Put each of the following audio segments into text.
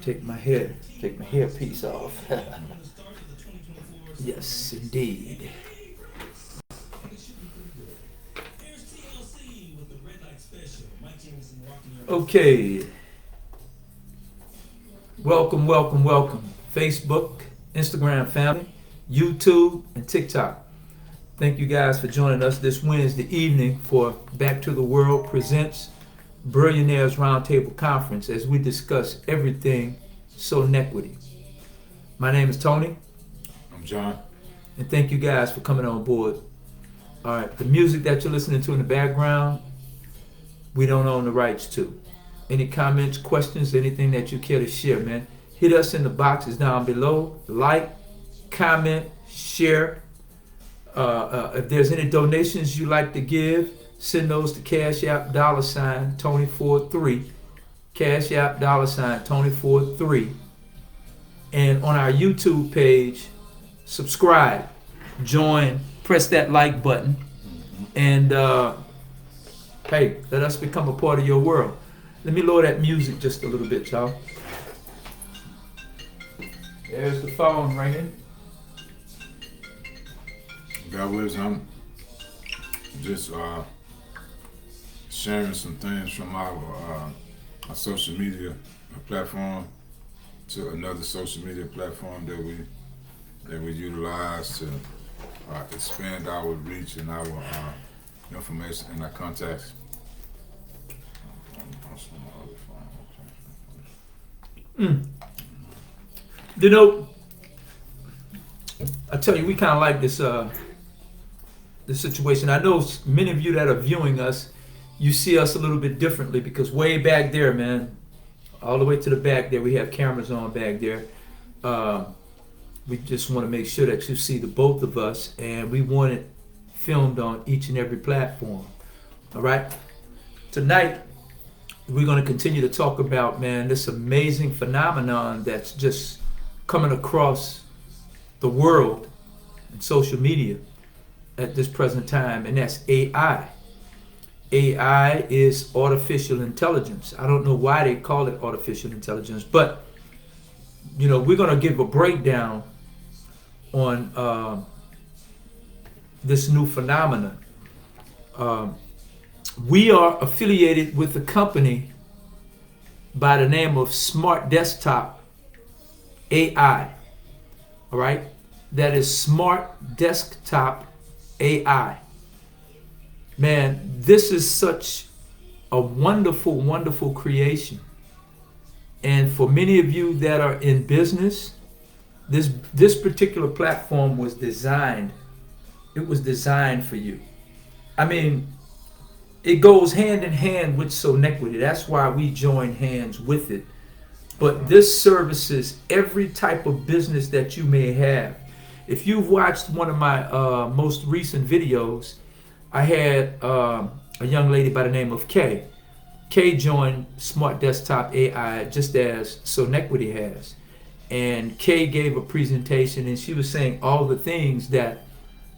Take my hairpiece off. Yes, indeed. Okay. Welcome. Facebook, Instagram family, YouTube, and TikTok. Thank you guys for joining us this Wednesday evening for Back to the World Presents Billionaires Roundtable Conference as we discuss everything Sonetquity. My name is Tony. I'm John. And thank you guys for coming on board. All right, the music that you're listening to in the background, we don't own the rights to. Any comments, questions, anything that you care to share, man, hit us in the boxes down below. Like, comment, share. If there's any donations you like to give, send those to Cash App $Tony43. Cash App $Tony43. And on our YouTube page, subscribe, join, press that like button, and hey, let us become a part of your world. Let me lower that music just a little bit, y'all. There's the phone ringing. God wills, I'm just sharing some things from our social media platform to another social media platform that we utilize to expand our reach and our information and our contacts. You know, I tell you, we kind of like this situation. I know many of you that are viewing us, you see us a little bit differently because way back there, man, all the way to the back there, we have cameras on back there. We just want to make sure that you see the both of us, and we want it filmed on each and every platform. All right? Tonight, we're going to continue to talk about, man, this amazing phenomenon that's just coming across the world and social media at this present time, and that's AI. AI is artificial intelligence. I don't know why they call it artificial intelligence, but you know, we're going to give a breakdown on this new phenomenon. We are affiliated with a company by the name of Smart Desktop AI. All right? That is Smart Desktop AI. Man, this is such a wonderful, wonderful creation. And for many of you that are in business, this particular platform was designed. It was designed for you. I mean, it goes hand in hand with Sonetquity. That's why we join hands with it. But this services every type of business that you may have. If you've watched one of my most recent videos, I had a young lady by the name of Kay. Kay joined Smart Desktop AI just as Sonetquity has. And Kay gave a presentation and she was saying all the things that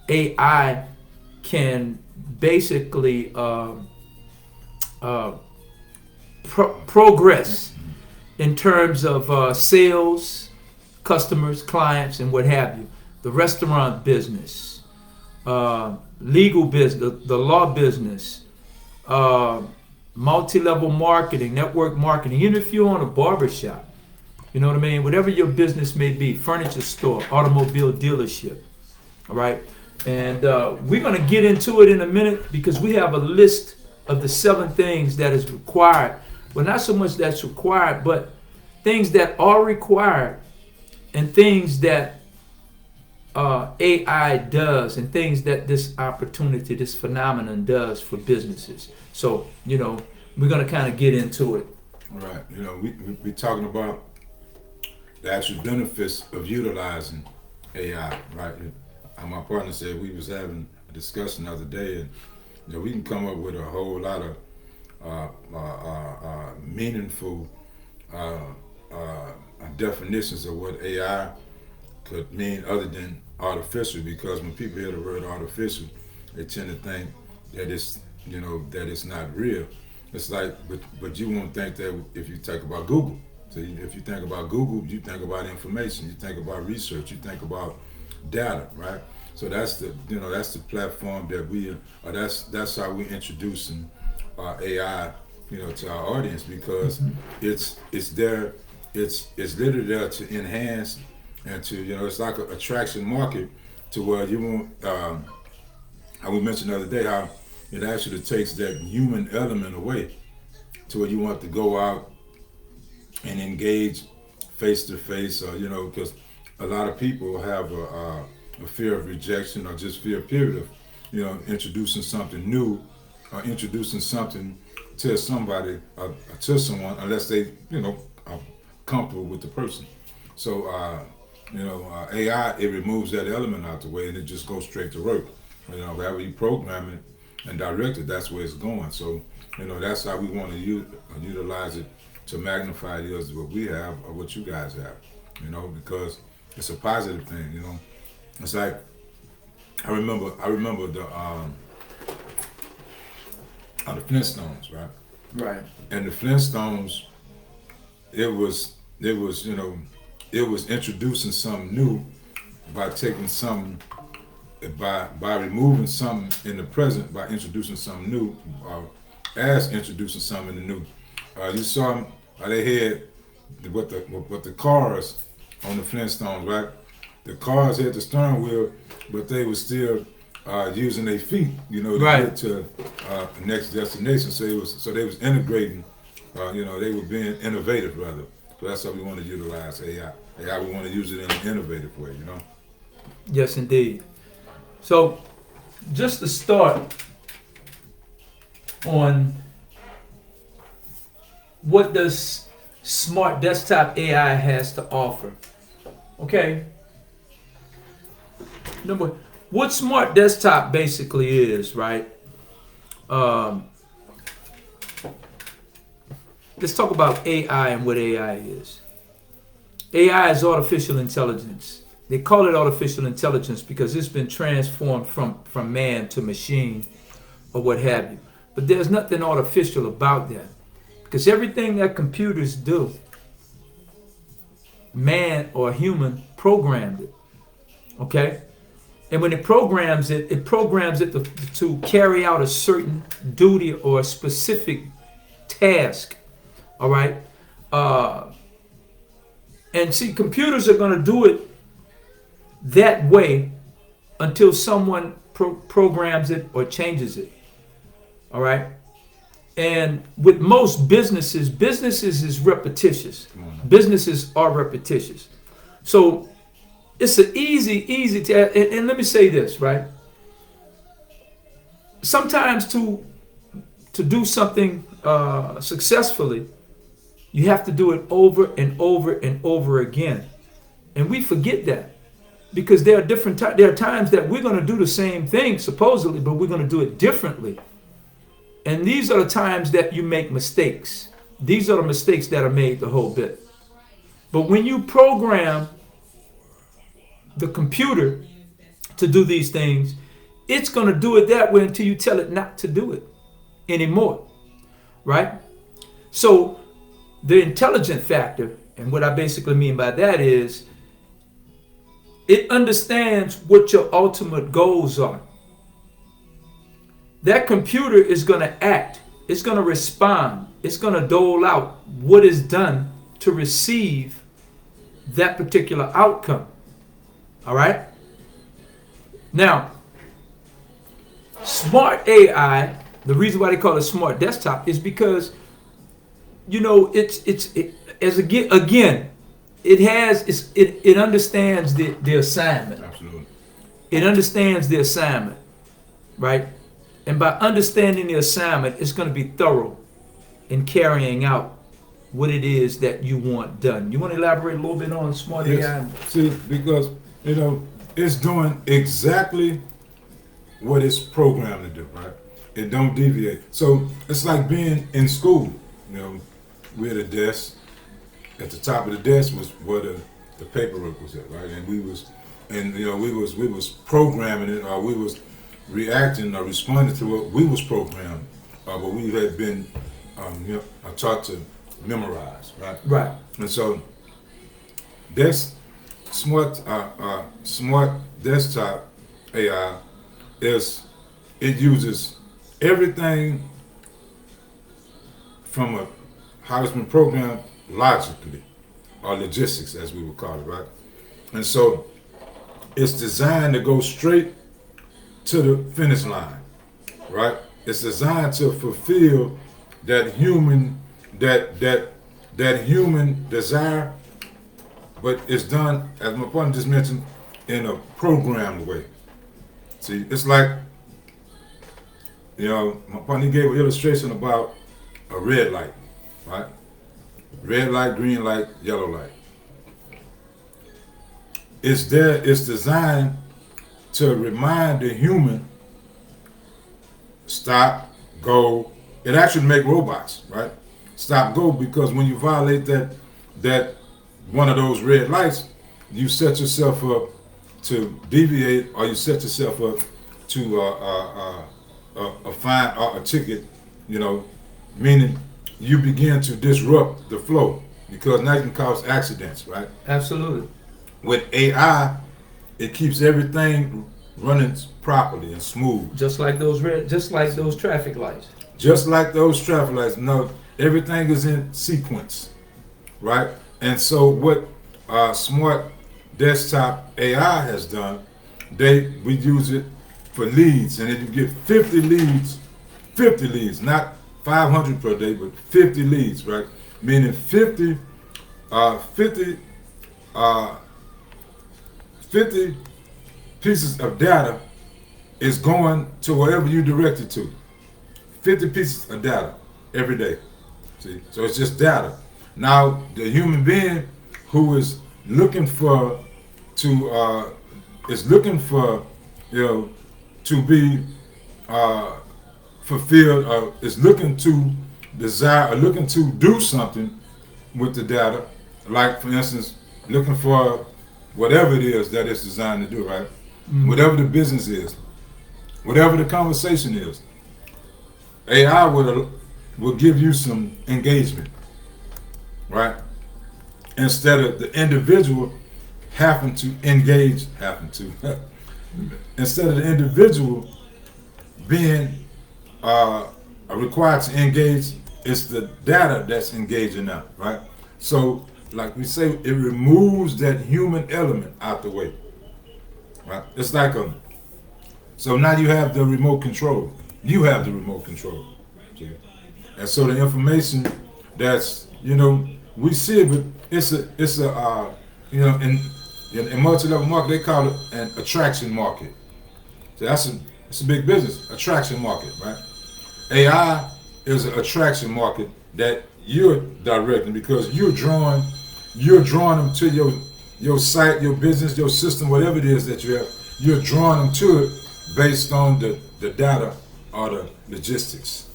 AI can basically progress in terms of sales, customers, clients, and what have you. The restaurant business, legal business, the law business, multi-level marketing, network marketing, even if you own a barbershop, you know what I mean? Whatever your business may be, furniture store, automobile dealership, all right? And we're going to get into it in a minute because we have a list of the 7 things that is required. Well, not so much that's required, but things that are required and things that AI does and things that this opportunity, this phenomenon does for businesses. So, you know, we're going to kind of get into it. Right. You know, we're talking about the actual benefits of utilizing AI, right? And my partner said we was having a discussion the other day, and you know, we can come up with a whole lot of meaningful definitions of what AI could mean other than artificial, because when people hear the word artificial, they tend to think that it's, you know, that it's not real. It's like, but you won't think that if you talk about Google, So if you think about Google, you think about information, you think about research, you think about data, right? So that's the platform that that's how we introducing AI, to our audience, because it's there, it's literally there to enhance and to, it's like an attraction market to where you won't. How we mentioned the other day, how it actually takes that human element away to where you want to go out and engage face to face, or because a lot of people have a fear of rejection, or just fear period of introducing something new, or introducing something to somebody, to someone, unless they are comfortable with the person. So AI, it removes that element out the way, and it just goes straight to work. However you program it and direct it, that's where it's going. So that's how we want to utilize it to magnify the others, what we have or what you guys have. Because it's a positive thing. It's like I remember the Flintstones, right? Right. And the Flintstones, it was it was introducing something new by taking something, by removing something in the present, by introducing something new, as introducing something new. You saw them, they had what the cars on the Flintstones, right? The cars had the steering wheel, but they were still using their feet, to Right. get to the next destination. So they was integrating. They were being innovative, rather. So that's how we want to utilize AI. AI, we want to use it in an innovative way. Yes, indeed. So, just to start on what does smart desktop AI has to offer. Okay. Number, what smart desktop basically is, right? Let's talk about AI and what AI is. AI is artificial intelligence. They call it artificial intelligence because it's been transformed from man to machine or what have you. But there's nothing artificial about that, because everything that computers do, man or human programmed it. Okay? And when it programs it to carry out a certain duty or a specific task. All right? And see, computers are going to do it that way until someone programs it or changes it. All right? And with most businesses is repetitious. Businesses are repetitious. So it's an easy to, and let me say this, right? Sometimes to do something successfully, you have to do it over and over and over again. And we forget that, because there are times that we're going to do the same thing supposedly, but we're going to do it differently. And these are the times that you make mistakes. These are the mistakes that are made the whole bit. But when you program the computer to do these things, it's going to do it that way until you tell it not to do it anymore. Right? So the intelligent factor, and what I basically mean by that is, it understands what your ultimate goals are. That computer is going to act. It's going to respond. It's going to dole out what is done to receive that particular outcome. All right? Now, smart AI, the reason why they call it smart desktop is because, it understands the assignment. Absolutely. It understands the assignment, right? And by understanding the assignment, it's going to be thorough in carrying out what it is that you want done. You want to elaborate a little bit on smart AI? See, because it's doing exactly what it's programmed to do, right? It don't deviate. So it's like being in school. We had a desk. At the top of the desk was where the paperwork was at, right? And we was programming it, or we was reacting or responding to what we was programmed, what we had been taught to memorize, right? Right. And so this smart desktop AI it uses everything from how it's been programmed logically, or logistics as we would call it, right? And so it's designed to go straight to the finish line, right? It's designed to fulfill that human human desire, but it's done, as my partner just mentioned, in a programmed way. See, it's like, my partner gave an illustration about a red light, right? Red light, green light, yellow light. It's designed to remind the human, stop, go. It actually make robots, right? Stop, go, because when you violate that one of those red lights, you set yourself up to deviate, or you set yourself up to a fine or a ticket, meaning you begin to disrupt the flow, because now you can cause accidents, right? Absolutely. With AI, it keeps everything running properly and smooth. Just like those traffic lights. Just like those traffic lights. No, everything is in sequence, right? And so what smart desktop AI has done, we use it for leads, and if you get 50 leads, not 500 per day, but 50 leads, right? Meaning 50 pieces of data is going to wherever you direct it to. 50 pieces of data every day. See, so it's just data. Now the human being who is looking to be fulfilled, or is looking to desire, or looking to do something with the data, like for instance, looking for whatever it is that it's designed to do, right? Mm-hmm. Whatever the business is, whatever the conversation is, AI will give you some engagement, right? Instead of the individual having to engage, instead of the individual being required to engage, it's the data that's engaging now, right? So, like we say, it removes that human element out the way, right? It's like so now you have the remote control. You have the remote control, okay? And so the information that's, we see it, but it's a in multi-level market, they call it an attraction market. So it's a big business, attraction market, right? AI is an attraction market that you're directing, because you're drawing them to your site, your business, your system, whatever it is that you have. You're drawing them to it based on the data or the logistics,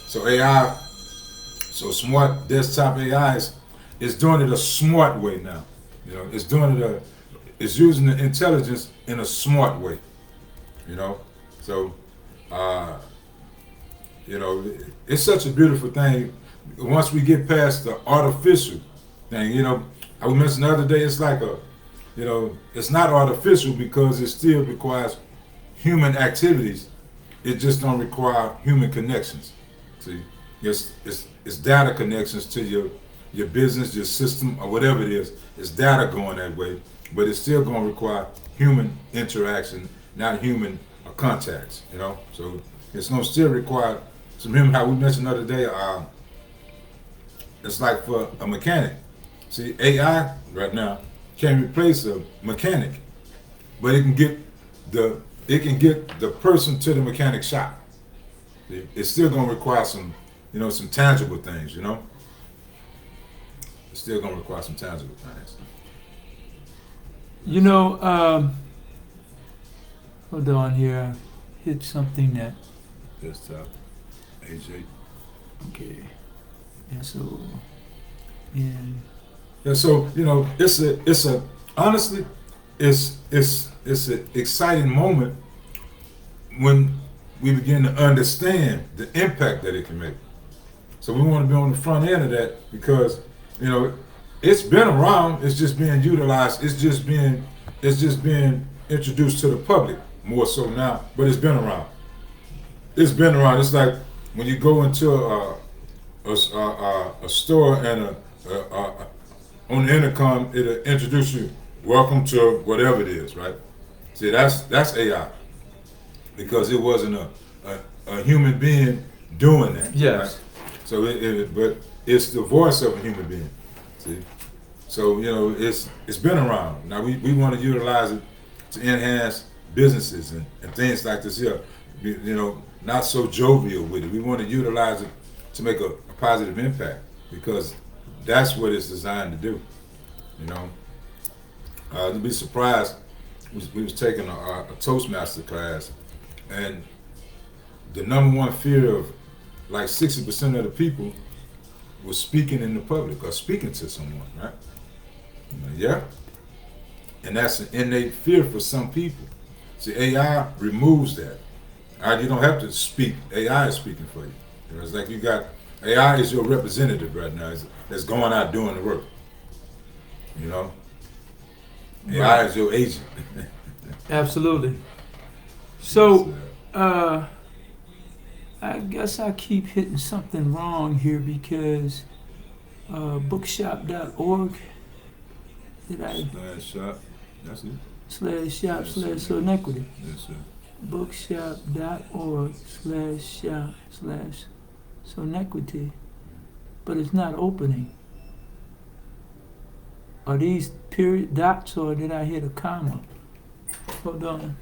So smart desktop AI is doing it a smart way now. It's using the intelligence in a smart way. So it's such a beautiful thing. Once we get past the artificial thing, I mentioned the other day, it's like it's not artificial because it still requires human activities. It just don't require human connections. See, it's data connections to your business, your system, or whatever it is. It's data going that way, but it's still going to require human interaction, not human contacts. So it's going to still require some human. How we mentioned the other day, it's like for a mechanic. See, AI right now can replace a mechanic, but it can get the person to the mechanic shop. It's still going to require some tangible things. It's still going to require some tangible things. Hold on here. I hit something that. Desktop, AJ. Okay. And so, and. Yeah, so honestly, it's an exciting moment when we begin to understand the impact that it can make. So we want to be on the front end of that because, you know, it's been around. It's just being utilized. It's just being introduced to the public more so now. But it's been around. It's been around. It's like when you go into a store and on the intercom, it'll introduce you. Welcome to whatever it is, right? See, that's AI because it wasn't a human being doing that. Yes. Right? So but it's the voice of a human being. See, so you know it's been around. Now we want to utilize it to enhance businesses and things like this here. You know, not so jovial with it. We want to utilize it to make a positive impact because that's what it's designed to do. You know, you'd be surprised. We was taking a Toastmaster class, and the number one fear of like 60% of the people was speaking in the public or speaking to someone, right? Yeah, and that's an innate fear for some people. See, AI removes that. You don't have to speak. AI is speaking for you. You know, it's like you got AI is your representative right now. That's going out doing the work. You know, AI is your agent. Absolutely. So, I guess I keep hitting something wrong here because bookshop.org. Did I? /shop. That's it. /shop /Sonetquity. Yes, sir. Bookshop.org /shop /Sonetquity. But it's not opening. Are these period dots or did I hit a comma? Hold on.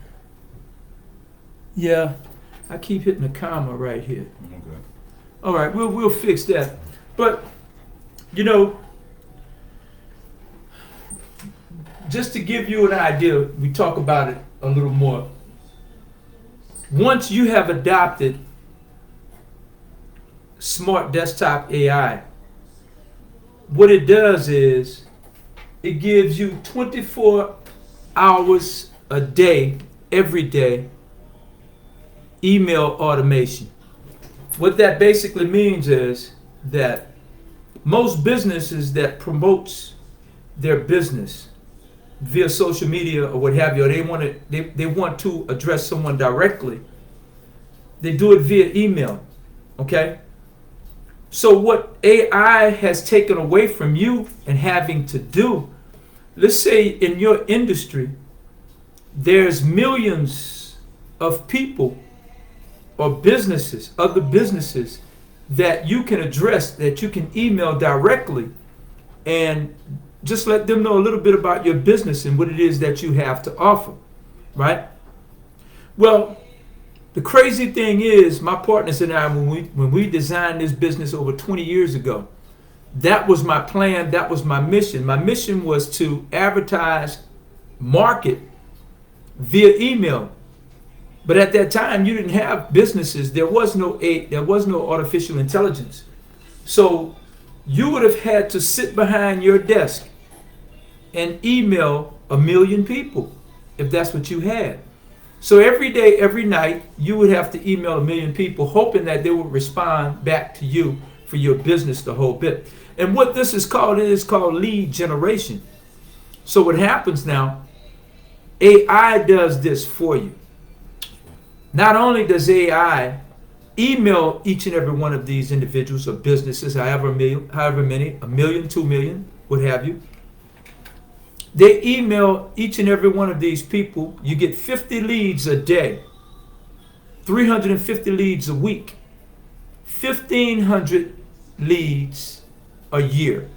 Yeah, I keep hitting a comma right here. Okay. All right, we'll fix that. But you know, just to give you an idea, we talk about it a little more. Once you have adopted smart desktop AI, what it does is it gives you 24 hours a day, every day, email automation. What that basically means is that most businesses that promotes their business via social media or what have you, or they want to address someone directly, they do it via email. Okay? So what AI has taken away from you and having to do, let's say in your industry, there's millions of people or businesses, other businesses that you can address, that you can email directly and just let them know a little bit about your business and what it is that you have to offer, right? Well, the crazy thing is, my partners and I, when we designed this business over 20 years ago, that was my plan, that was my mission. My mission was to advertise, market via email. But at that time, you didn't have businesses. There was no artificial intelligence. So you would have had to sit behind your desk and email 1 million people if that's what you had. So every day, every night, you would have to email 1 million people, hoping that they would respond back to you for your business the whole bit. And what this is called lead generation. So what happens now, AI does this for you. Not only does AI email each and every one of these individuals or businesses, however many, 1 million, 2 million, what have you. They email each and every one of these people. You get 50 leads a day, 350 leads a week, 1,500 leads a year.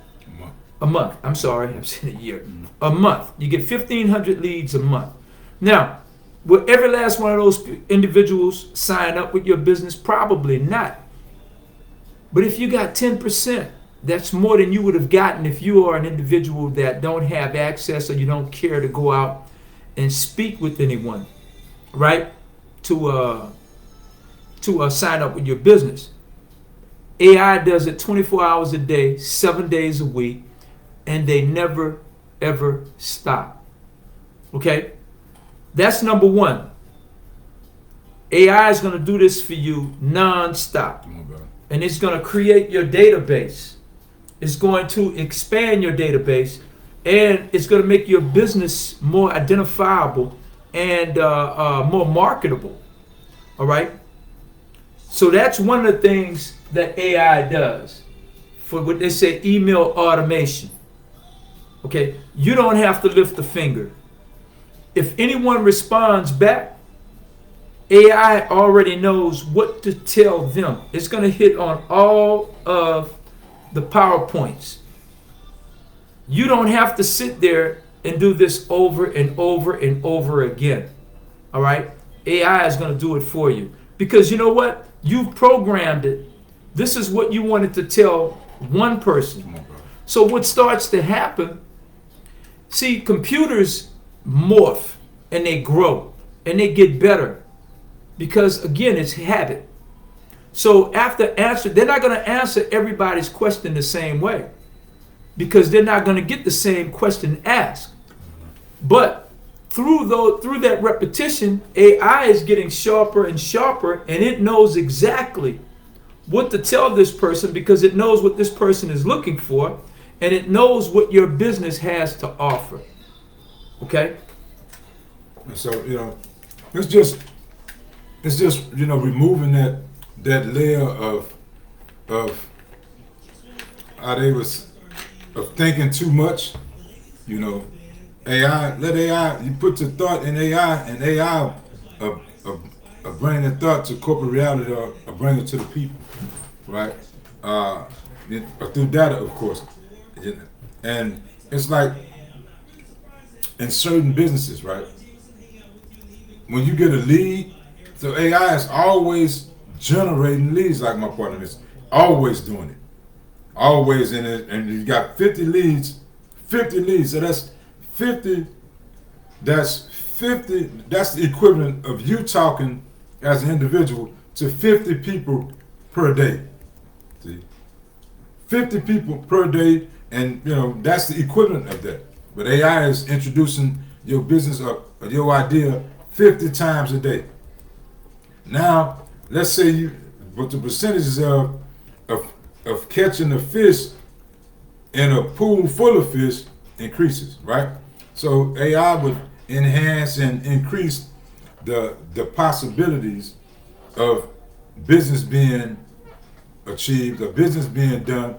A month. I'm sorry, I'm saying a year. A month. You get 1,500 leads a month. Now, will every last one of those individuals sign up with your business? Probably not. But if you got 10%, that's more than you would have gotten if you are an individual that don't have access or you don't care to go out and speak with anyone, right? To sign up with your business. AI does it 24 hours a day, 7 days a week, and they never, ever stop. Okay? That's number one. AI is going to do this for you non-stop. and it's going to create your database. It's going to expand your database, and it's going to make your business more identifiable and more marketable. All right. So that's one of the things that AI does for what they say email automation. Okay. You don't have to lift a finger. If anyone responds back, AI already knows what to tell them. It's going to hit on all of the PowerPoints. You don't have to sit there and do this over and over and over again. All right? AI is going to do it for you. Because you know what? You've programmed it. This is what you wanted to tell one person. So what starts to happen, see, computers morph and they grow and they get better. Because again, it's habit. So after answer, they're not going to answer everybody's question the same way, because they're not going to get the same question asked. But through that repetition, AI is getting sharper and sharper, and it knows exactly what to tell this person, because it knows what this person is looking for, and it knows what your business has to offer. Okay? And so, it's just removing that layer of how they was of thinking too much. AI, let AI, you put the thought in AI, and AI bring the thought to corporate reality, or bring it to the people, right? Through data, of course. And it's like in certain businesses, right? When you get a lead, so AI is always generating leads, like my partner is always doing it. Always in it, and you got 50 leads. So that's 50, that's the equivalent of you talking as an individual to 50 people per day. See? 50 people per day, and that's the equivalent of that. But AI is introducing your business or your idea 50 times a day. Now, let's say but the percentages of catching a fish in a pool full of fish increases, right? So AI would enhance and increase the possibilities of business being achieved, or business being done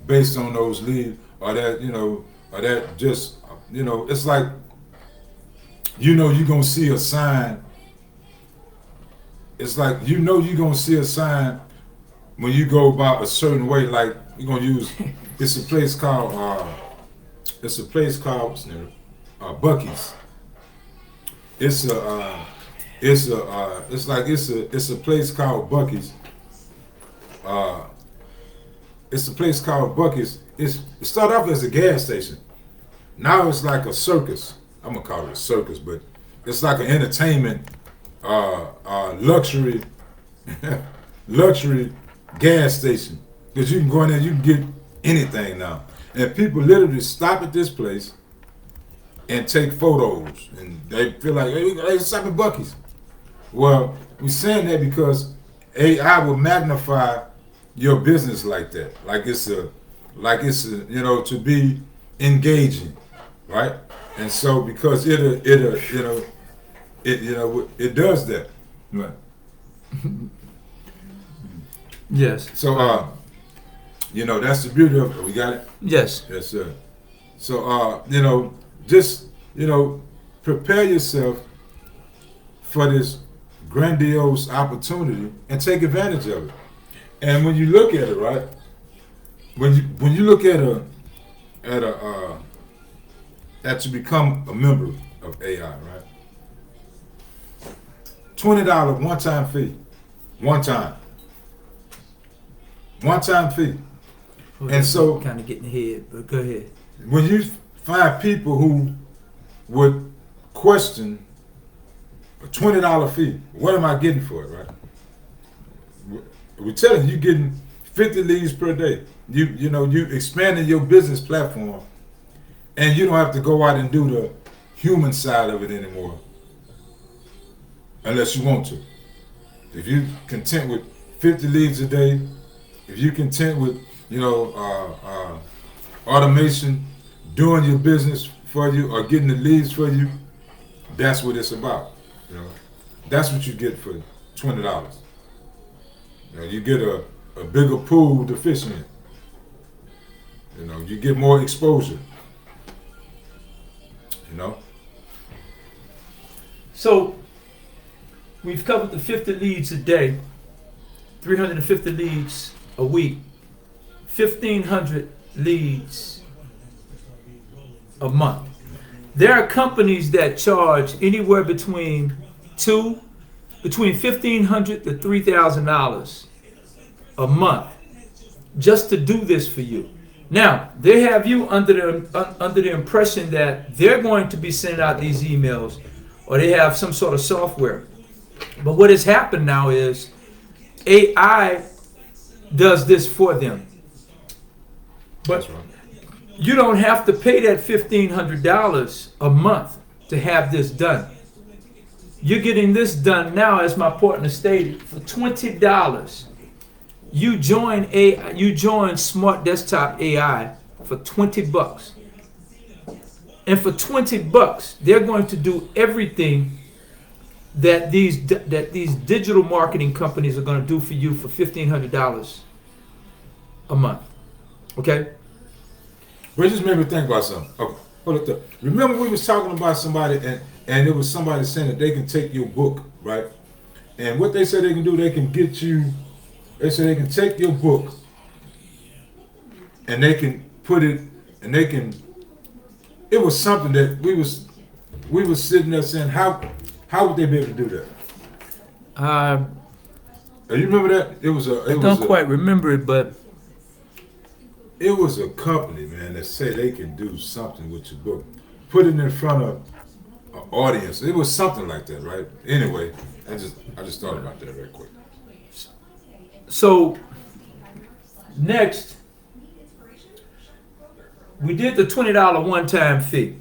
based on those leads, or that just it's like you're gonna see a sign. It's like you're gonna see a sign when you go about a certain way. Like you're gonna use, it's a place called Bucky's. It's a place called Bucky's. It's a place called Bucky's. It started off as a gas station. Now it's like a circus. I'm gonna call it a circus, but it's like an entertainment, luxury gas station. Because you can go in there, you can get anything now. And people literally stop at this place and take photos, and they feel like, hey, let's stop at Bucky's. Well, we're saying that because AI will magnify your business like that, like it's to be engaging, right? And so because it does that, right? Yes. So that's the beauty of it. We got it. Yes. Yes, sir. So just prepare yourself for this grandiose opportunity and take advantage of it. And when you look at it, right? When you look at to become a member of AI, right? $20 one-time fee. One time fee. And so kind of getting ahead, but go ahead. When you find people who would question a $20 fee, what am I getting for it, right? We're telling you, you're getting 50 leads per day. You expanding your business platform, and you don't have to go out and do the human side of it anymore, unless you want to. If you're content with 50 leads a day, if you're content with, automation doing your business for you or getting the leads for you, that's what it's about. You know, that's what you get for $20. You get a bigger pool to fish in. You get more exposure. So we've covered the 50 leads a day, 350 leads a week, 1,500 leads a month. There are companies that charge anywhere between $1,500 to $3,000 a month just to do this for you. Now, they have you under the impression that they're going to be sending out these emails, or they have some sort of software. But what has happened now is AI does this for them. But That's right. you don't have to pay that $1,500 a month to have this done. You're getting this done now, as my partner stated, for $20. You join Smart Desktop AI for $20. And for $20, they're going to do everything that these digital marketing companies are going to do for you for $1,500 a month. Okay? But it just made me think about something. Okay, hold up. Remember we was talking about somebody and it was somebody saying that they can take your book, right? And what they said they can do, they can get you. They said they can take your book and they can put it, and they can. It was something that we was sitting there saying, how would they be able to do that? You remember that? I don't quite remember it, but it was a company, man, that said they can do something with your book, put it in front of an audience. It was something like that, right? Anyway, I just thought about that very quick. So next, we did the $20 one-time fee.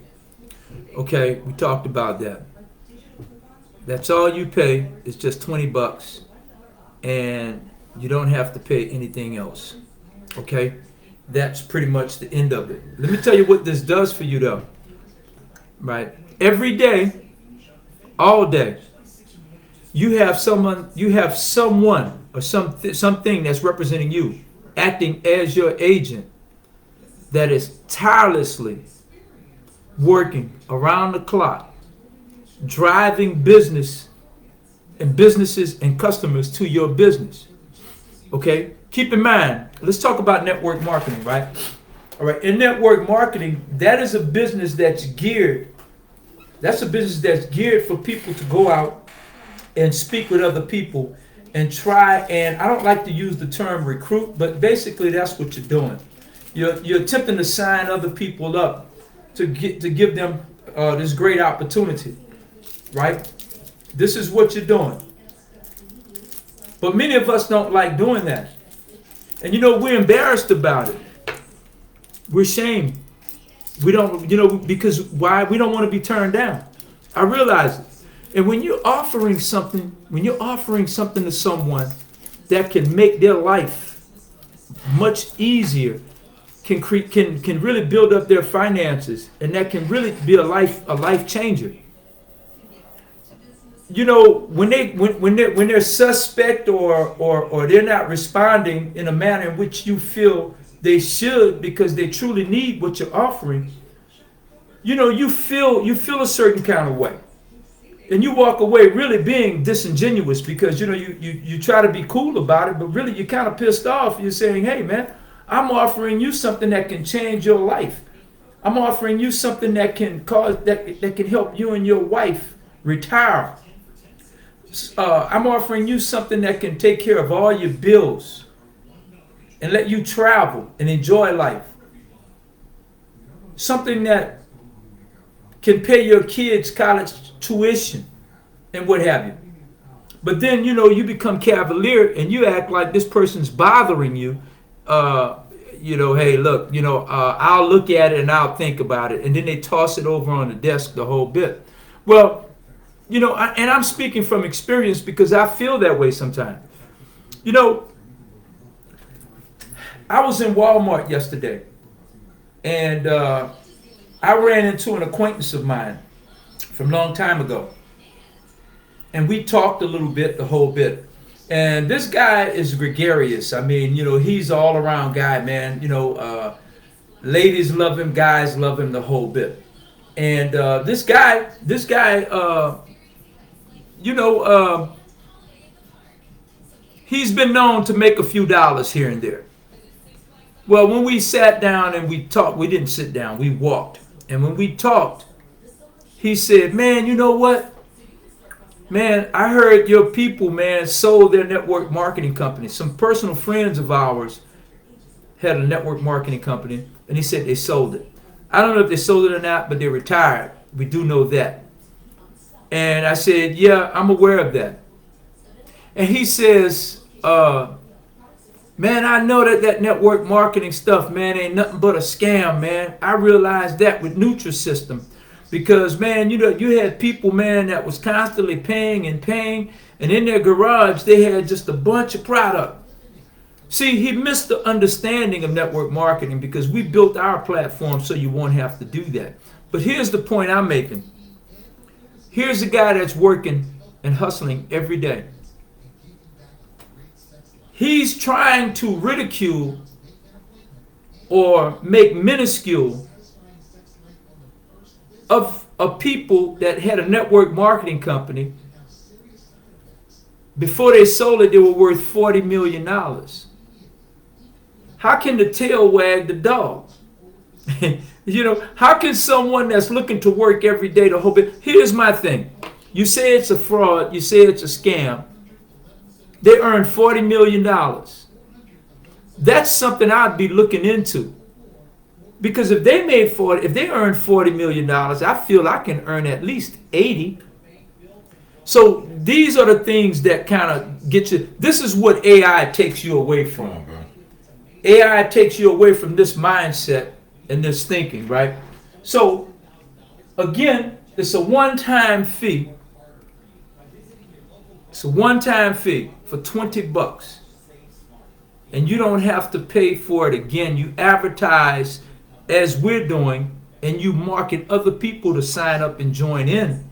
Okay, we talked about that. That's all you pay. It's just $20, and you don't have to pay anything else. Okay, that's pretty much the end of it. Let me tell you what this does for you, though. Right, every day, all day, you have someone or something that's representing you, acting as your agent, that is tirelessly working around the clock, driving businesses and customers to your business. Okay? Keep in mind, let's talk about network marketing, right? All right, in network marketing, that is a business that's geared for people to go out and speak with other people and try, and I don't like to use the term recruit, but basically that's what you're doing. You're attempting to sign other people up to give them this great opportunity, right? This is what you're doing. But many of us don't like doing that. And we're embarrassed about it. We're ashamed. We don't, because why? We don't want to be turned down. I realize it. And when you're offering something to someone that can make their life much easier, can really build up their finances, and that can really be a life changer. When they're suspect or they're not responding in a manner in which you feel they should, because they truly need what you're offering, you feel a certain kind of way. And you walk away really being disingenuous, because you try to be cool about it, but really you're kind of pissed off. You're saying, hey man, I'm offering you something that can change your life. I'm offering you something that can help you and your wife retire. I'm offering you something that can take care of all your bills and let you travel and enjoy life. Something that can pay your kids' college tuition and what have you. But then, you become cavalier and you act like this person's bothering you. Hey, look, I'll look at it and I'll think about it. And then they toss it over on the desk the whole bit. Well, and I'm speaking from experience because I feel that way sometimes. I was in Walmart yesterday, and I ran into an acquaintance of mine from a long time ago, and we talked a little bit, the whole bit. And this guy is gregarious. I mean, he's all around guy, man. Ladies love him, guys love him, the whole bit. And this guy, he's been known to make a few dollars here and there. Well, when we sat down and we talked, we didn't sit down, we walked. And when we talked, he said, man, you know what? Man, I heard your people, man, sold their network marketing company. Some personal friends of ours had a network marketing company, and he said they sold it. I don't know if they sold it or not, but they retired. We do know that. And I said, yeah, I'm aware of that. And he says, man, I know that network marketing stuff, man, ain't nothing but a scam, man. I realized that with Nutrisystem. Because, man, you had people, man, that was constantly paying, and in their garage, they had just a bunch of product. See, he missed the understanding of network marketing because we built our platform so you won't have to do that. But here's the point I'm making. Here's a guy that's working and hustling every day. He's trying to ridicule or make minuscule of people that had a network marketing company. Before they sold it, they were worth $40 million. How can the tail wag the dog? How can someone that's looking to work every day the whole bit? Here's my thing. You say it's a fraud. You say it's a scam. They earned $40 million. That's something I'd be looking into. Because if they earned $40 million, I feel I can earn at least 80. So these are the things that kind of get you. This is what AI takes you away from. AI takes you away from this mindset and this thinking, right? So again, it's a one-time fee. It's a one-time fee for $20. And you don't have to pay for it again. You advertise as we're doing, and you market other people to sign up and join in.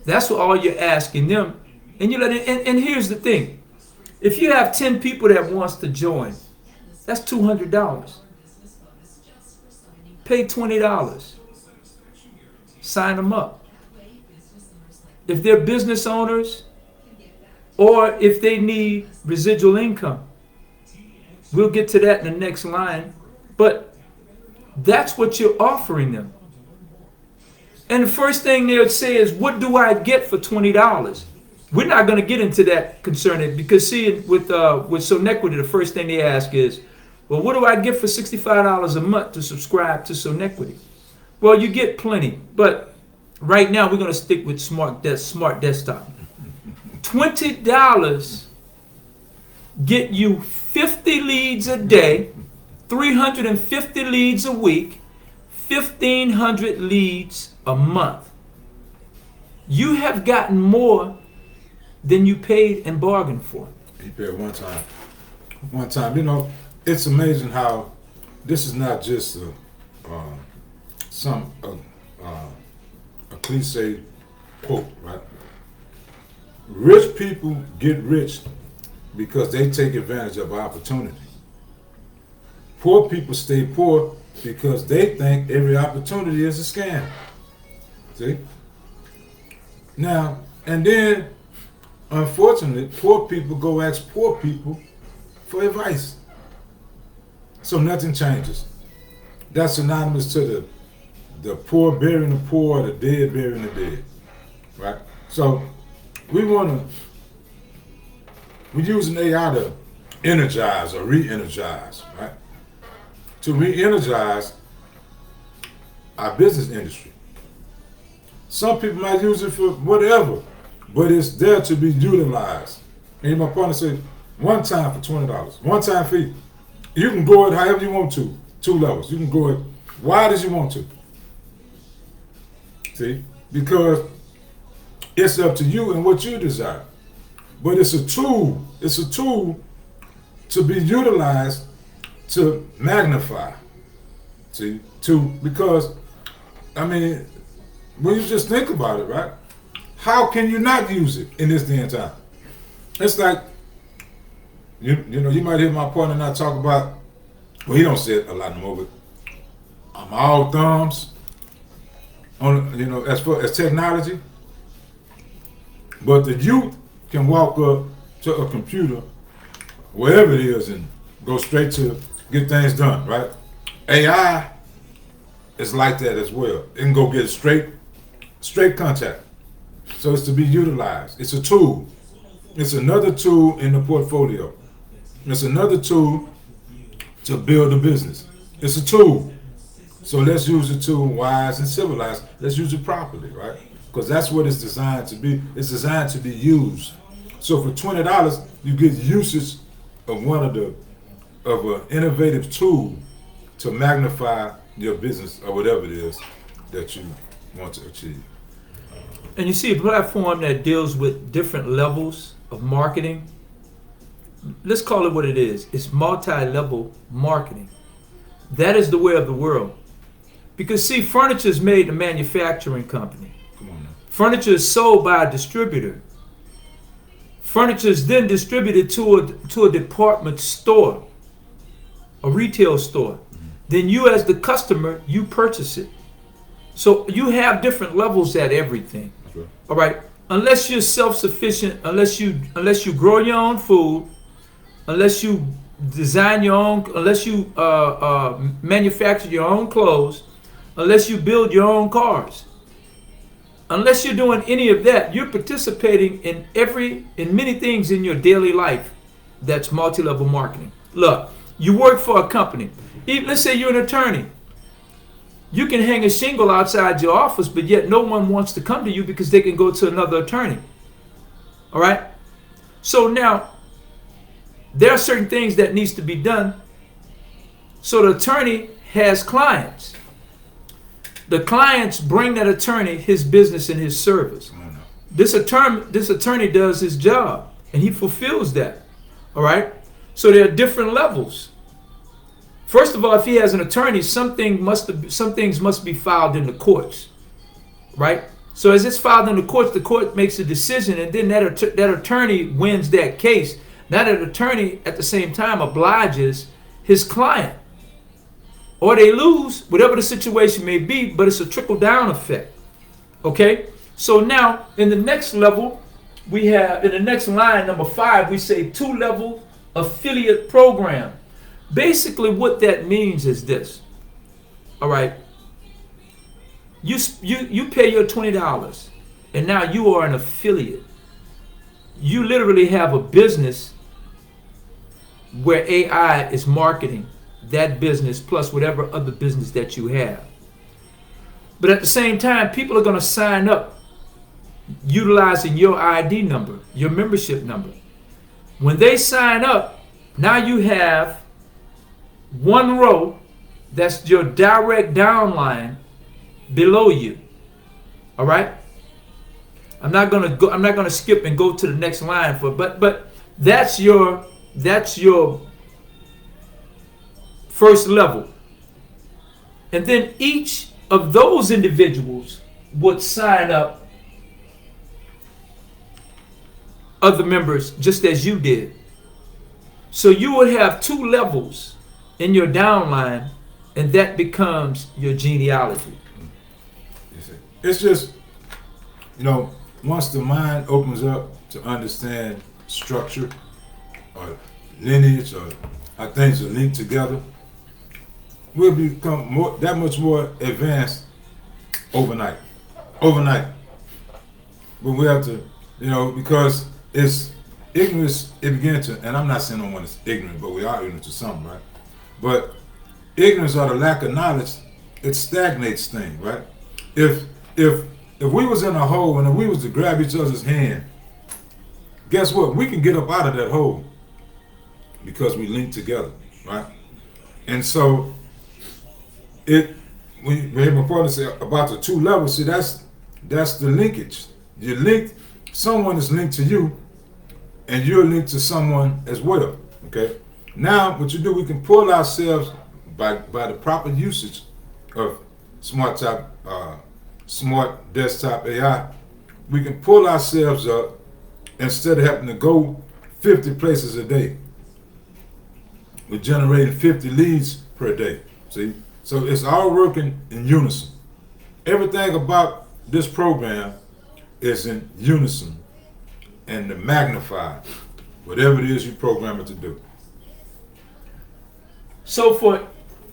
That's what all you're asking them. And and here's the thing. If you have 10 people that wants to join, that's $200. Pay $20. Sign them up. If they're business owners or if they need residual income, we'll get to that in the next line. But that's what you're offering them. And the first thing they would say is, what do I get for $20? We're not going to get into that concerning, because see, with Sonetquity, the first thing they ask is, well, what do I get for $65 a month to subscribe to Sonetquity? Well, you get plenty, but right now we're going to stick with smart desktop. $20 get you 50 leads a day, 350 leads a week, 1,500 leads a month. You have gotten more than you paid and bargained for. You paid one time. One time. It's amazing how this is not just a cliche quote, right? Rich people get rich because they take advantage of opportunity. Poor people stay poor because they think every opportunity is a scam. See? Now, and then, unfortunately, poor people go ask poor people for advice. So nothing changes. That's synonymous to the poor burying the poor, the dead burying the dead. Right? So we're using AI to energize or re-energize, right? To re-energize our business industry. Some people might use it for whatever, but it's there to be utilized. And my partner said, one time for $20, one time fee. You can grow it however you want to, 2 levels. You can grow it wide as you want to. See? Because it's up to you and what you desire. But it's a tool. It's a tool to be utilized to magnify, because I mean, when you just think about it, right? How can you not use it in this day and time? It's like, you know, you might hear my partner and I talk about, well, he don't say it a lot no more, but I'm all thumbs on, you know, as far as technology. But the youth can walk up to a computer, wherever it is, and go straight to get things done, right? AI is like that as well. It can go get straight contact. So it's to be utilized. It's a tool. It's another tool in the portfolio. It's another tool to build a business. It's a tool. So let's use the tool wise and civilized. Let's use it properly, right? Because that's what it's designed to be. It's designed to be used. So for $20, you get usage of an innovative tool to magnify your business or whatever it is that you want to achieve. And you see a platform that deals with different levels of marketing. Let's call it what it is. It's multi-level marketing. That is the way of the world. Because see, furniture is made in a manufacturing company. Come on now. Furniture is sold by a distributor. Furniture is then distributed to a department store, a retail store. Mm-hmm. Then you as the customer, you purchase it. So you have different levels at everything. That's right. All right. Unless you're self-sufficient, unless you grow your own food, unless you design your own, unless you manufacture your own clothes, unless you build your own cars, unless you're doing any of that, you're participating in many things in your daily life. That's multi-level marketing. Look, you work for a company. Let's say you're an attorney. You can hang a shingle outside your office, but yet no one wants to come to you because they can go to another attorney. All right? So now, there are certain things that needs to be done. So the attorney has clients. The clients bring that attorney his business and his service. This attorney does his job, and he fulfills that. All right? So there are different levels. First of all, if he has an attorney, some things must be filed in the courts, right? So as it's filed in the court makes a decision, and then that attorney wins that case. Now that attorney, at the same time, obliges his client, or they lose, whatever the situation may be. But it's a trickle-down effect. Okay. So now, in the next level, we have in the next line, number 5, we say 2-level affiliate program. Basically, what that means is this. All right. You pay your $20, and now you are an affiliate. You literally have a business where AI is marketing that business plus whatever other business that you have. But at the same time, people are going to sign up utilizing your ID number, your membership number. When they sign up, now you have one row that's your direct downline below you. All right? I'm not going to skip and go to the next line but that's your first level. And then each of those individuals would sign up other members just as you did. So you would have 2 levels in your downline, and that becomes your genealogy. It's just, once the mind opens up to understand structure or lineage or how things are linked together, we'll become that much more advanced overnight. But we have to, because it's ignorance, it began to, and I'm not saying no one is ignorant, but we are ignorant to some, right? But ignorance or the lack of knowledge, it stagnates things, right? If we was in a hole and if we was to grab each other's hand, guess what? We can get up out of that hole because we link together, right? And so when my partner said about the 2 levels, see that's the linkage. You're linked, someone is linked to you, and you're linked to someone as well. Okay? Now, what you do, we can pull ourselves by the proper usage of smart desktop AI. We can pull ourselves up instead of having to go 50 places a day. We're generating 50 leads per day. See? So it's all working in unison. Everything about this program is in unison and to magnify whatever it is you program it to do. So for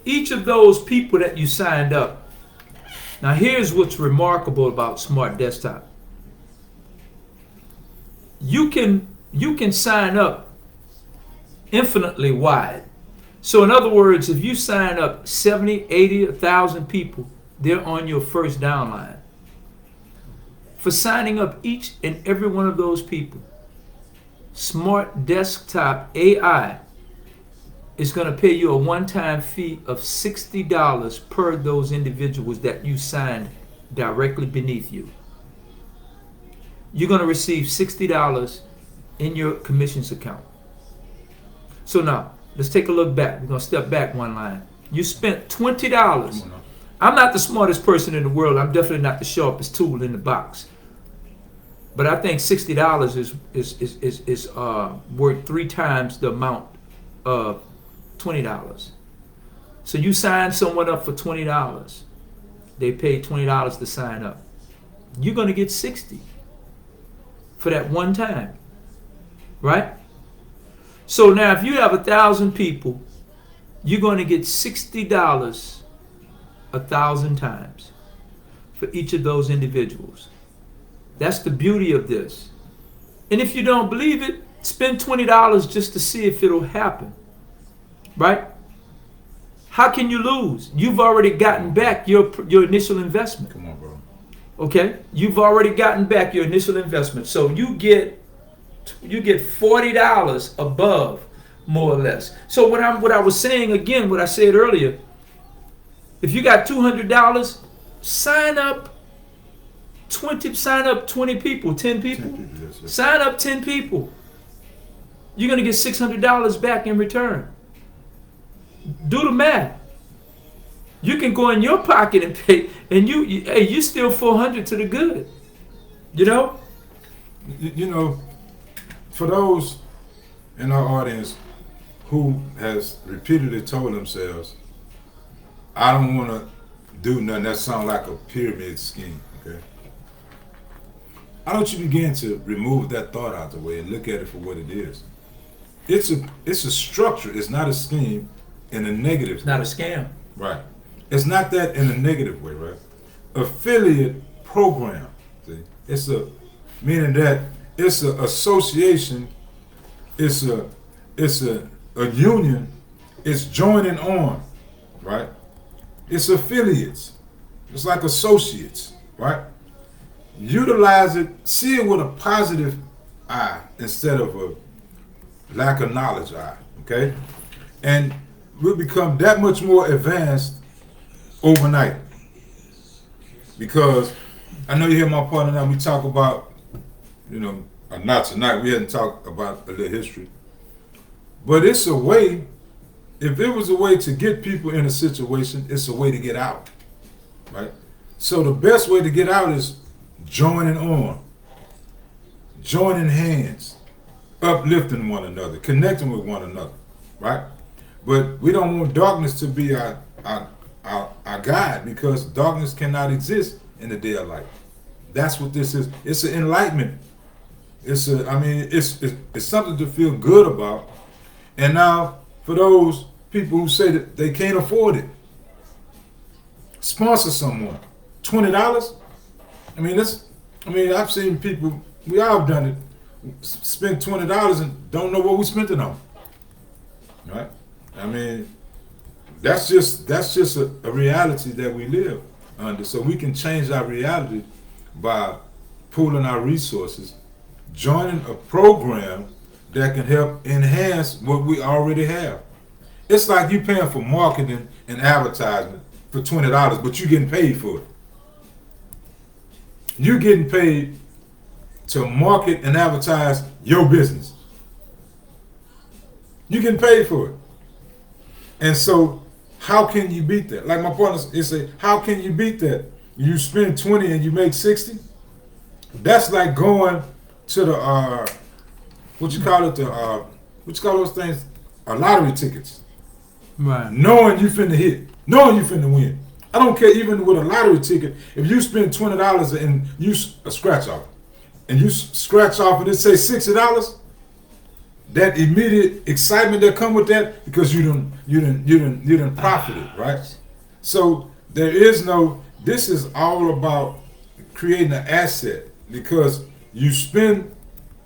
each of those people that you signed up, now here's what's remarkable about Smart Desktop. You can sign up infinitely wide. So in other words, if you sign up 70, 80, 1,000 people, they're on your first downline. For signing up each and every one of those people, Smart Desktop AI is going to pay you a one-time fee of $60 per those individuals that you signed directly beneath you. You're going to receive $60 in your commissions account. So now, let's take a look back. We're going to step back one line. You spent $20. I'm not the smartest person in the world. I'm definitely not the sharpest tool in the box. But I think $60 is worth 3 times the amount of $20. So you sign someone up for $20. They pay $20 to sign up. You're going to get $60 for that one time, right? So now if you have 1,000 people, you're going to get $60 1,000 times for each of those individuals. That's the beauty of this. And if you don't believe it, spend $20 just to see if it'll happen. Right? How can you lose? You've already gotten back your initial investment. Come on, bro. Okay? You've already gotten back your initial investment. So you get $40 above, more or less. So what I was saying again, what I said earlier, if you got $200, sign up 20 people, 10 people. 10 people, yes. Sign up 10 people. You're going to get $600 back in return. Do the math. You can go in your pocket and pay, and you still $400 to the good. You know? You know, for those in our audience who has repeatedly told themselves, I don't want to do nothing that sounds like a pyramid scheme, okay? Why don't you begin to remove that thought out the way and look at it for what it is? It's a structure. It's not a scheme in a negative way. It's not a scam. Right. It's not that in a negative way, right? Affiliate program. See? It's a meaning that it's an association, it's a union, it's joining on, right? It's affiliates. It's like associates, right? Utilize it, see it with a positive eye instead of a lack of knowledge eye, okay? And we'll become that much more advanced overnight. Because I know you hear my partner now, we talk about, not tonight, we hadn't talked about a little history. But it's a way, if it was a way to get people in a situation, it's a way to get out, right? So the best way to get out is joining on, joining hands, uplifting one another, connecting with one another, right? But we don't want darkness to be our guide, because darkness cannot exist in the day of light. That's what this is. It's an enlightenment. It's something to feel good about. And now, for those people who say that they can't afford it, sponsor someone. $20. I've seen people. We all have done it. Spend $20 and don't know what we spent it on. Right? That's just a reality that we live under. So we can change our reality by pooling our resources, joining a program that can help enhance what we already have. It's like you paying for marketing and advertisement for $20, but you're getting paid for it. You're getting paid to market and advertise your business. You getting paid for it. And so, how can you beat that? Like my partner say, how can you beat that? You spend 20 and you make 60. That's like going to the what you call those things? Lottery tickets. Right. Knowing you finna hit, knowing you finna win. I don't care even with a lottery ticket. If you spend $20 and you scratch off, and you scratch off and it say $60, that immediate excitement that come with that because you done profited, right? So there is no. This is all about creating an asset because you spend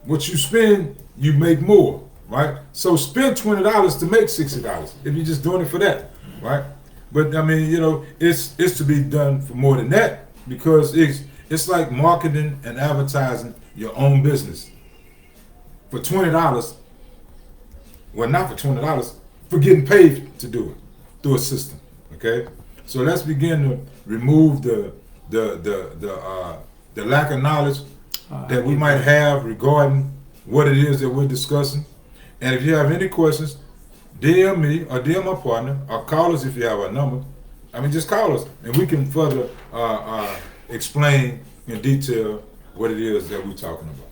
what you spend, you make more, right? So spend $20 to make $60 if you're just doing it for that, right? But I mean, it's to be done for more than that because it's like marketing and advertising your own business for $20. Well, not for $20, for getting paid to do it through a system. Okay, so let's begin to remove the lack of knowledge that we might have regarding what it is that we're discussing. And if you have any questions, DM me or DM my partner or call us if you have our number. I mean, just call us and we can further explain in detail what it is that we're talking about.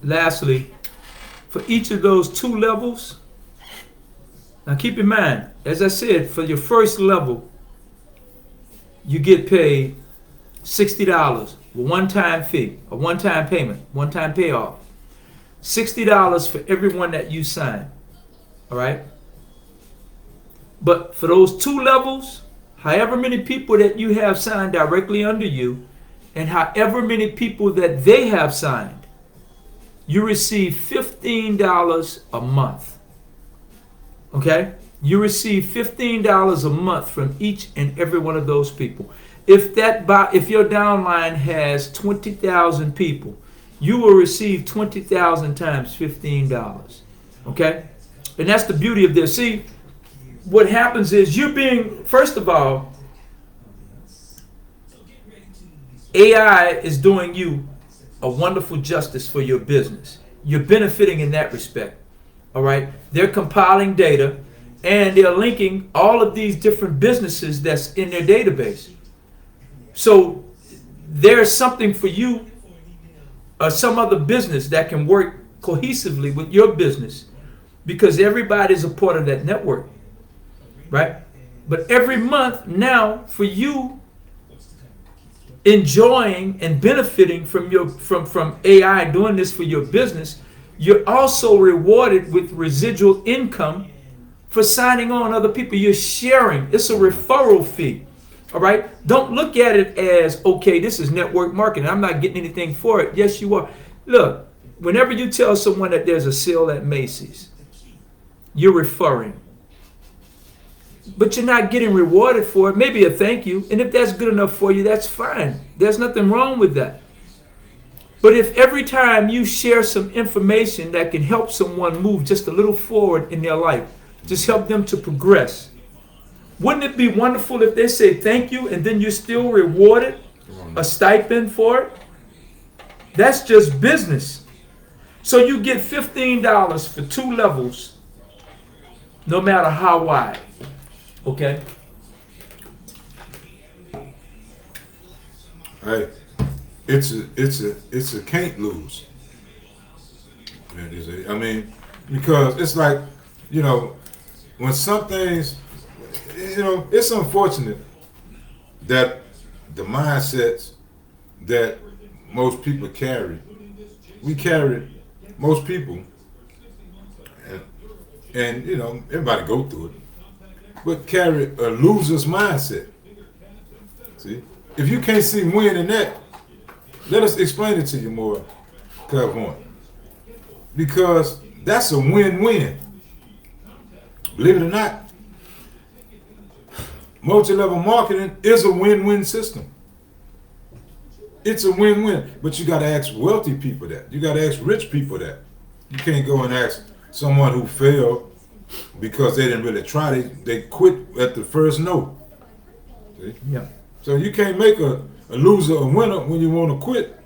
Lastly, for each of those 2 levels, now keep in mind, as I said, for your first level, you get paid $60, a one-time fee, a one-time payment, one-time payoff. $60 for everyone that you sign, all right? But for those 2 levels, however many people that you have signed directly under you, and however many people that they have signed, you receive $15 a month. Okay? You receive $15 a month from each and every one of those people. If your downline has 20,000 people, you will receive 20,000 times $15. Okay? And that's the beauty of this. See, what happens is first of all, AI is doing you a wonderful justice for your business. You're benefiting in that respect. All right? They're compiling data and they're linking all of these different businesses that's in their database. So there's something for you or some other business that can work cohesively with your business because everybody's a part of that network. Right? But every month now for you enjoying and benefiting from AI doing this for your business, you're also rewarded with residual income for signing on other people. You're sharing. It's a referral fee. All right? Don't look at it as, okay, this is network marketing. I'm not getting anything for it. Yes, you are. Look, whenever you tell someone that there's a sale at Macy's, you're referring. But you're not getting rewarded for it. Maybe a thank you. And if that's good enough for you, that's fine. There's nothing wrong with that. But if every time you share some information that can help someone move just a little forward in their life, just help them to progress, wouldn't it be wonderful if they say thank you and then you're still rewarded a stipend for it? That's just business. So you get $15 for 2 levels, no matter how wide. Okay. Hey, it's a can't lose. I mean, because it's like, when some things, it's unfortunate that the mindsets that most people carry, most people, and everybody go through it, but carry a loser's mindset. See, if you can't see win in that, let us explain it to you more, Cub. Because that's a win-win. Believe it or not, multi-level marketing is a win-win system. It's a win-win, but you got to ask wealthy people that. You got to ask rich people that. You can't go and ask someone who failed because they didn't really try. They quit at the first no. See? Yeah. So you can't make a loser a winner when you want to quit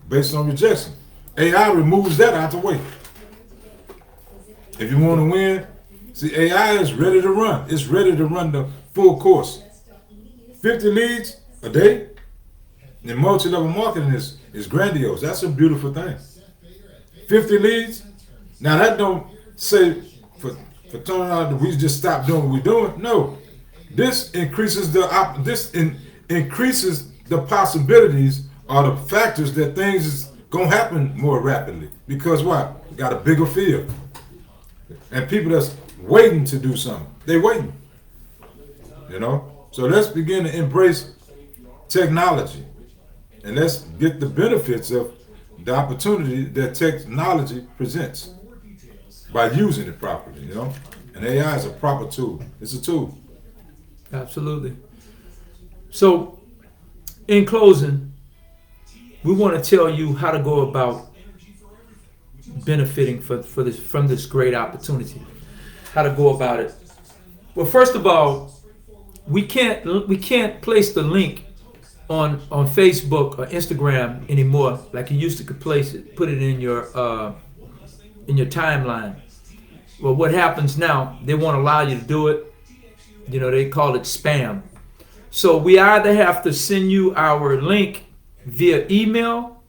based on rejection. AI removes that out the way. If you want to win, see, AI is ready to run. It's ready to run the full course. 50 leads a day in multi-level marketing is grandiose. That's a beautiful thing. 50 leads. Now that don't say for turning out that we just stop doing what we're doing. No, this increases increases the possibilities or the factors that things is gonna happen more rapidly. Because what? We got a bigger field. And people that's waiting to do something. They waiting. You know? So let's begin to embrace technology. And let's get the benefits of the opportunity that technology presents by using it properly, you know? And AI is a proper tool. It's a tool. Absolutely. So, in closing, we want to tell you how to go about benefiting from this great opportunity. How to go about it. Well, first of all, we can't place the link on Facebook or Instagram anymore like you used to place it, put it in your timeline. Well, what happens now? They won't allow you to do it. You know, they call it spam. So we either have to send you our link via email,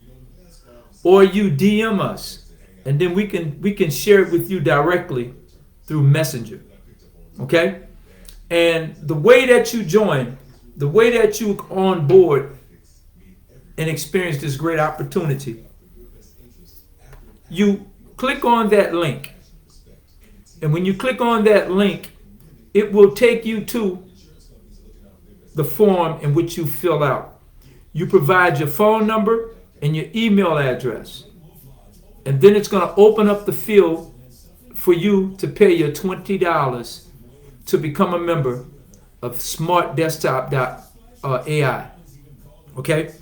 or you DM us, and then we can share it with you directly through Messenger. Okay? And the way that you join, the way that you on board and experience this great opportunity, you click on that link. And when you click on that link, it will take you to the form in which you fill out. You provide your phone number and your email address. And then it's going to open up the field for you to pay your $20 to become a member of smartdesktop.ai. Okay?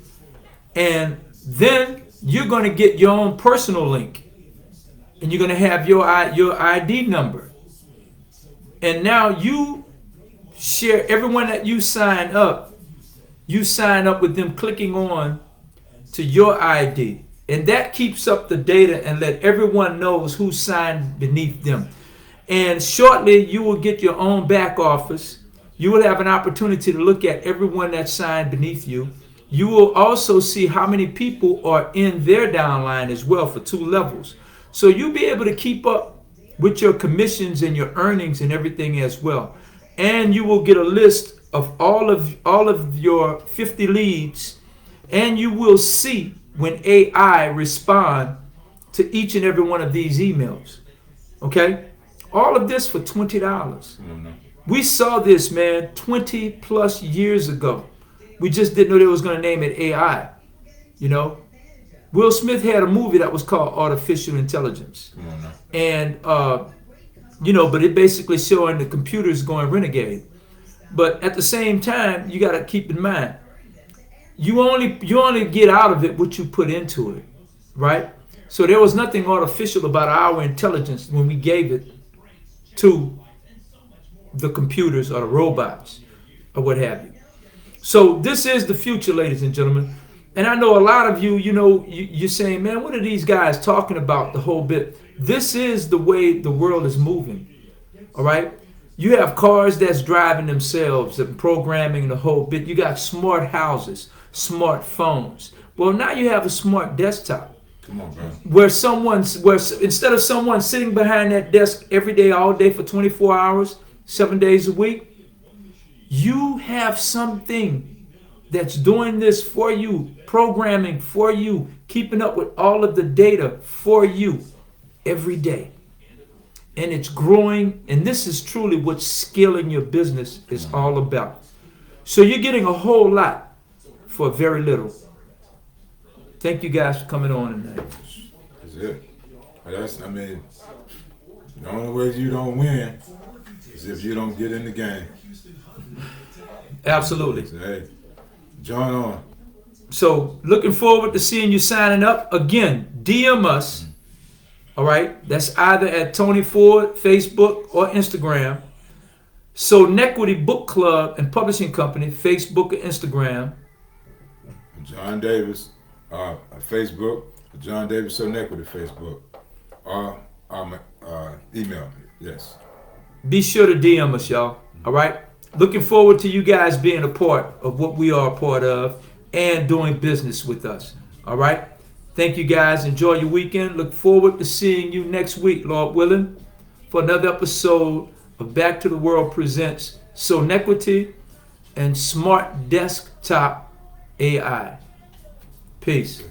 And then you're going to get your own personal link. And you're going to have your ID number. And now you share, everyone that you sign up with them clicking on to your ID. And that keeps up the data and let everyone knows who signed beneath them. And shortly, you will get your own back office. You will have an opportunity to look at everyone that signed beneath you. You will also see how many people are in their downline as well for 2 levels. So you'll be able to keep up with your commissions and your earnings and everything as well. And you will get a list of all of your 50 leads, and you will see when AI respond to each and every one of these emails. Okay? All of this for $20. Mm-hmm. We saw this, man, 20 plus years ago. We just didn't know they was going to name it AI. You know? Will Smith had a movie that was called Artificial Intelligence. Mm-hmm. And, but it basically showing the computers going renegade. But at the same time, you got to keep in mind, you only get out of it what you put into it, right? So there was nothing artificial about our intelligence when we gave it to the computers or the robots or what have you. So this is the future, ladies and gentlemen. And I know a lot of you, you're saying, man, what are these guys talking about the whole bit? This is the way the world is moving, all right? You have cars that's driving themselves and programming the whole bit. You got smart houses, smart phones. Well, now you have a smart desktop. Come on, bro. Where instead of someone sitting behind that desk every day, all day for 24 hours, 7 days a week, you have something that's doing this for you, programming for you, keeping up with all of the data for you every day. And it's growing, and this is truly what scaling your business is all about. So you're getting a whole lot for very little. Thank you guys for coming on tonight. That's it. The only way you don't win is if you don't get in the game. Absolutely. So, hey, join on. So looking forward to seeing you signing up. Again, DM us. All right. That's either at Tony Ford, Facebook, or Instagram. Sonetquity Book Club and Publishing Company, Facebook or Instagram. John Davis, Facebook. John Davis Sonetquity Facebook. email. Yes. Be sure to DM us, y'all. All right. Looking forward to you guys being a part of what we are a part of and doing business with us. All right. Thank you guys. Enjoy your weekend. Look forward to seeing you next week, Lord willing, for another episode of Back to the World presents Sonetquity and Smart Desktop AI. Peace.